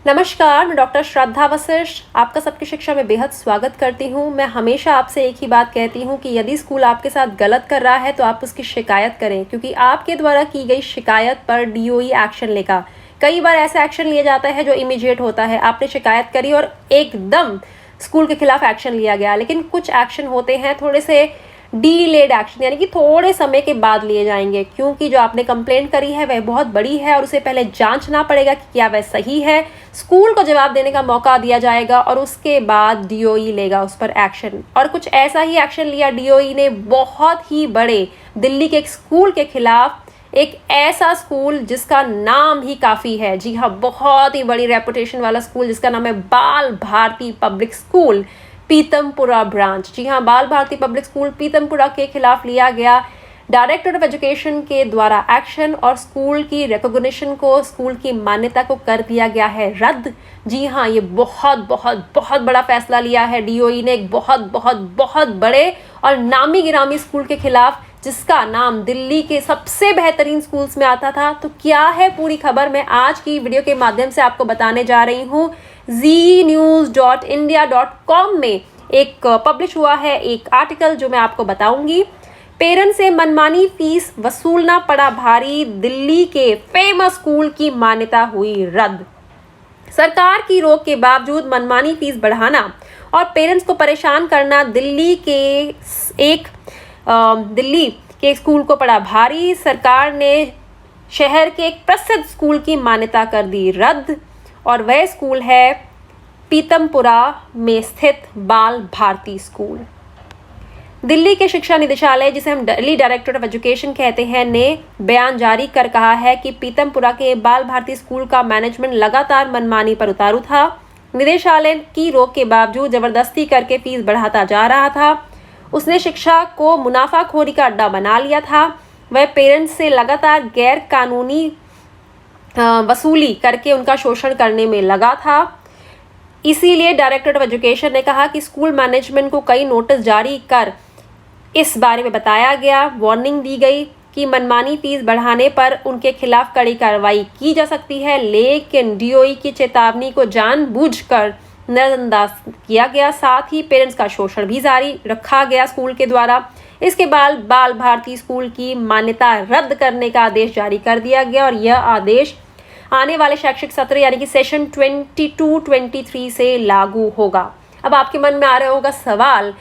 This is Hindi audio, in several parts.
नमस्कार, मैं डॉक्टर श्रद्धा वशिष्ठ आपका सबकी शिक्षा में बेहद स्वागत करती हूँ। मैं हमेशा आपसे एक ही बात कहती हूँ कि यदि स्कूल आपके साथ गलत कर रहा है तो आप उसकी शिकायत करें, क्योंकि आपके द्वारा की गई शिकायत पर डीओई एक्शन लेगा। कई बार ऐसा एक्शन लिया जाता है जो इमीडिएट होता है। आपने शिकायत करी और एकदम स्कूल के खिलाफ एक्शन लिया गया, लेकिन कुछ एक्शन होते हैं थोड़े से डीलेड एक्शन, यानी कि थोड़े समय के बाद लिए जाएंगे, क्योंकि जो आपने कंप्लेंट करी है वह बहुत बड़ी है और उसे पहले जांचना पड़ेगा कि क्या वह सही है। स्कूल को जवाब देने का मौका दिया जाएगा और उसके बाद डीओई लेगा उस पर एक्शन। और कुछ ऐसा ही एक्शन लिया डीओई ने बहुत ही बड़े दिल्ली के एक स्कूल के खिलाफ, एक ऐसा स्कूल जिसका नाम ही काफ़ी है। जी हाँ, बहुत ही बड़ी रेपुटेशन वाला स्कूल जिसका नाम है Bal Bharati public school Pitampura branch. जी हाँ, बाल भारती पब्लिक स्कूल पीतमपुरा के खिलाफ लिया गया डायरेक्टर ऑफ एजुकेशन के द्वारा एक्शन और स्कूल की रिकॉग्निशन को, स्कूल की मान्यता को कर दिया गया है रद्द। जी हाँ, ये बहुत बहुत बहुत बड़ा फैसला लिया है डीओई ने एक बहुत बहुत बहुत बड़े और नामी गिरामी स्कूल के खिलाफ, जिसका नाम दिल्ली के सबसे बेहतरीन स्कूल्स में आता था। तो क्या है पूरी खबर, मैं आज की वीडियो के माध्यम से आपको बताने जा रही हूँ। znews.india.com में एक पब्लिश हुआ है एक आर्टिकल जो मैं आपको बताऊंगी। पेरेंट्स से मनमानी फीस वसूलना पड़ा भारी, दिल्ली के फेमस स्कूल की मान्यता हुई रद्द। सरकार की रोक के बावजूद मनमानी फीस बढ़ाना और पेरेंट्स को परेशान करना दिल्ली के एक स्कूल को पड़ा भारी। सरकार ने शहर के एक प्रसिद्ध स्कूल की मान्यता कर दी रद्द और वह स्कूल है पीतमपुरा में स्थित बाल भारती स्कूल। दिल्ली के शिक्षा निदेशालय, जिसे हम दिल्ली डायरेक्टर ऑफ एजुकेशन कहते हैं, ने बयान जारी कर कहा है कि पीतमपुरा के बाल भारती स्कूल का मैनेजमेंट लगातार मनमानी पर उतारू था। निदेशालय की रोक के बावजूद जबरदस्ती करके फीस बढ़ाता जा रहा था। उसने शिक्षा को मुनाफाखोरी का अड्डा बना लिया था। वह पेरेंट्स से लगातार गैर कानूनी वसूली करके उनका शोषण करने में लगा था। इसीलिए डायरेक्टर ऑफ एजुकेशन ने कहा कि स्कूल मैनेजमेंट को कई नोटिस जारी कर इस बारे में बताया गया, वार्निंग दी गई कि मनमानी फीस बढ़ाने पर उनके खिलाफ कड़ी कार्रवाई की जा सकती है, लेकिन डीओई की चेतावनी को जानबूझकर नजरअंदाज किया गया। साथ ही पेरेंट्स का शोषण भी जारी रखा गया स्कूल के द्वारा। इसके बाद बाल भारती स्कूल की मान्यता रद्द करने का आदेश जारी कर दिया गया और यह आदेश आने वाले शैक्षिक सत्र यानी कि सेशन 22-23 से लागू होगा। अब आपके मन में आ रहा होगा सवाल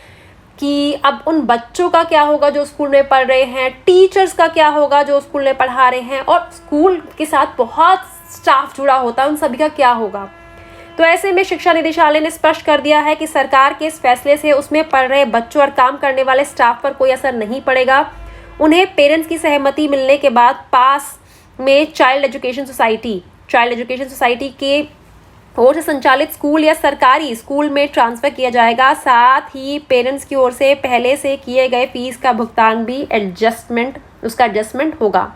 कि अब उन बच्चों का क्या होगा जो स्कूल में पढ़ रहे हैं, टीचर्स का क्या होगा जो स्कूल में पढ़ा रहे हैं, और स्कूल के साथ बहुत स्टाफ जुड़ा होता है, उन सभी का क्या होगा। तो ऐसे में शिक्षा निदेशालय ने स्पष्ट कर दिया है कि सरकार के इस फैसले से उसमें पढ़ रहे बच्चों और काम करने वाले स्टाफ पर कोई असर नहीं पड़ेगा। उन्हें पेरेंट्स की सहमति मिलने के बाद पास में चाइल्ड एजुकेशन सोसाइटी के ओर से संचालित स्कूल या सरकारी स्कूल में ट्रांसफ़र किया जाएगा। साथ ही पेरेंट्स की ओर से पहले से किए गए फीस का भुगतान भी एडजस्टमेंट होगा।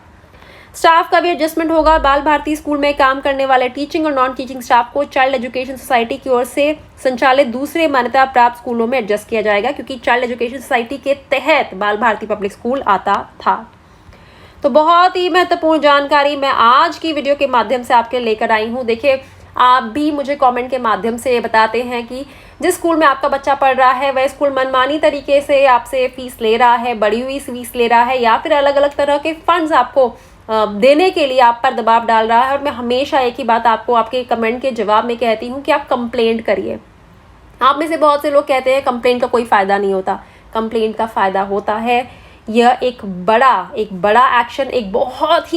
स्टाफ का भी एडजस्टमेंट होगा। बाल भारती स्कूल में काम करने वाले टीचिंग और नॉन टीचिंग स्टाफ को चाइल्ड एजुकेशन सोसाइटी की ओर से संचालित दूसरे मान्यता प्राप्त स्कूलों में एडजस्ट किया जाएगा, क्योंकि चाइल्ड एजुकेशन सोसाइटी के तहत बाल भारती पब्लिक स्कूल आता था। तो बहुत ही महत्वपूर्ण जानकारी मैं आज की वीडियो के माध्यम से आपके लेकर आई हूँ। देखिए, आप भी मुझे कमेंट के माध्यम से ये बताते हैं कि जिस स्कूल में आपका बच्चा पढ़ रहा है वह स्कूल मनमानी तरीके से आपसे फीस ले रहा है, बढ़ी हुई फीस ले रहा है, या फिर अलग अलग तरह के फंड्स आपको देने के लिए आप पर दबाव डाल रहा है। और मैं हमेशा एक ही बात आपको आपके कमेंट के जवाब में कहती हूँ कि आप कंप्लेंट करिए। आप में से बहुत से लोग कहते हैं कंप्लेंट का कोई फ़ायदा नहीं होता। कंप्लेंट का फ़ायदा होता है। यह एक बड़ा एक्शन एक बहुत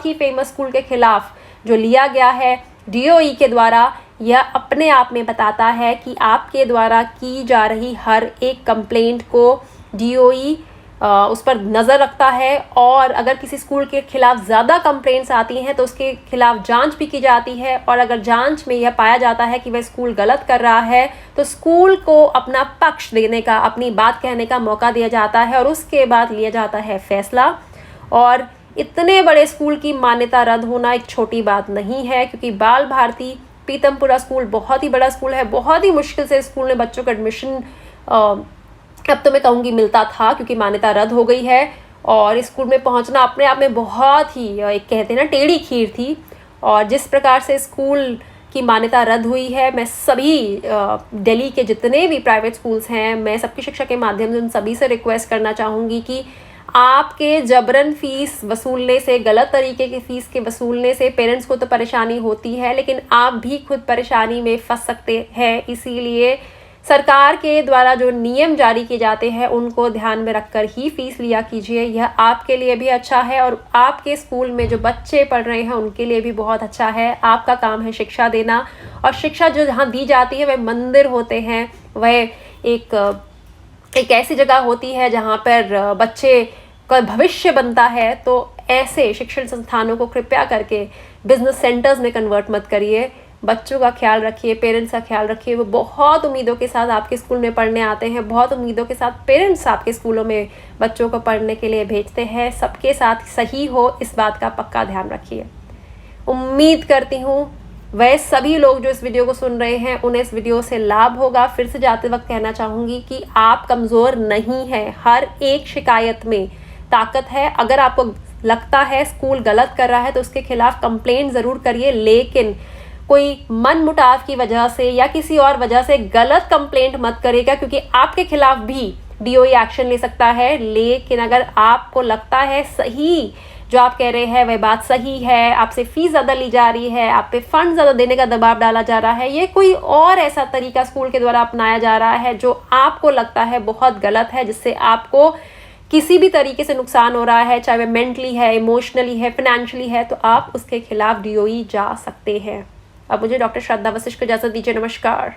ही फेमस स्कूल के खिलाफ जो लिया गया है डीओई के द्वारा, यह अपने आप में बताता है कि आपके द्वारा की जा रही हर एक कंप्लेंट को डीओई उस पर नज़र रखता है। और अगर किसी स्कूल के खिलाफ ज़्यादा कंप्लेंट्स आती हैं तो उसके खिलाफ जांच भी की जाती है, और अगर जांच में यह पाया जाता है कि वह स्कूल गलत कर रहा है तो स्कूल को अपना पक्ष देने का, अपनी बात कहने का मौका दिया जाता है और उसके बाद लिया जाता है फैसला। और इतने बड़े स्कूल की मान्यता रद्द होना एक छोटी बात नहीं है, क्योंकि बाल भारती पीतमपुरा स्कूल बहुत ही बड़ा स्कूल है। बहुत ही मुश्किल से स्कूल में बच्चों का एडमिशन अब तो मैं कहूँगी मिलता था, क्योंकि मान्यता रद्द हो गई है। और स्कूल में पहुँचना अपने आप में बहुत ही एक कहते हैं ना टेढ़ी खीर थी। और जिस प्रकार से स्कूल की मान्यता रद्द हुई है। मैं सभी दिल्ली के जितने भी प्राइवेट स्कूल्स हैं, मैं सबकी शिक्षा के माध्यम से उन सभी से रिक्वेस्ट करना चाहूँगी कि आपके जबरन फ़ीस वसूलने से, गलत तरीके की फ़ीस के वसूलने से पेरेंट्स को तो परेशानी होती है, लेकिन आप भी खुद परेशानी में फंस सकते हैं। इसीलिए सरकार के द्वारा जो नियम जारी किए जाते हैं उनको ध्यान में रखकर ही फ़ीस लिया कीजिए। यह आपके लिए भी अच्छा है और आपके स्कूल में जो बच्चे पढ़ रहे हैं उनके लिए भी बहुत अच्छा है। आपका काम है शिक्षा देना, और शिक्षा जो जहाँ दी जाती है वह मंदिर होते हैं, वह एक ऐसी जगह होती है जहाँ पर बच्चे का भविष्य बनता है। तो ऐसे शिक्षण संस्थानों को कृपया करके बिजनेस सेंटर्स में कन्वर्ट मत करिए। बच्चों का ख्याल रखिए, पेरेंट्स का ख्याल रखिए। वो बहुत उम्मीदों के साथ आपके स्कूल में पढ़ने आते हैं, बहुत उम्मीदों के साथ पेरेंट्स आपके स्कूलों में बच्चों को पढ़ने के लिए भेजते हैं। सबके साथ सही हो, इस बात का पक्का ध्यान रखिए। उम्मीद करती हूँ वह सभी लोग जो इस वीडियो को सुन रहे हैं उन्हें इस वीडियो से लाभ होगा। फिर से जाते वक्त कहना चाहूँगी कि आप कमज़ोर नहीं हैं। हर एक शिकायत में ताकत है। अगर आपको लगता है स्कूल गलत कर रहा है तो उसके खिलाफ कंप्लेंट ज़रूर करिए, लेकिन कोई मन मुटाव की वजह से या किसी और वजह से गलत कंप्लेंट मत करिएगा, क्योंकि आपके खिलाफ भी डीओई एक्शन ले सकता है। लेकिन अगर आपको लगता है सही जो आप कह रहे हैं वह बात सही है, आपसे फ़ीस ज़्यादा ली जा रही है, आप पे फंड ज़्यादा देने का दबाव डाला जा रहा है, ये कोई और ऐसा तरीका स्कूल के द्वारा अपनाया जा रहा है जो आपको लगता है बहुत गलत है, जिससे आपको किसी भी तरीके से नुकसान हो रहा है, चाहे वह मेंटली है, इमोशनली है, फिनेंशियली है, तो आप उसके खिलाफ डीओई जा सकते हैं। अब मुझे डॉक्टर श्रद्धा वशिष्ठ को इजाज़त दीजिए। नमस्कार।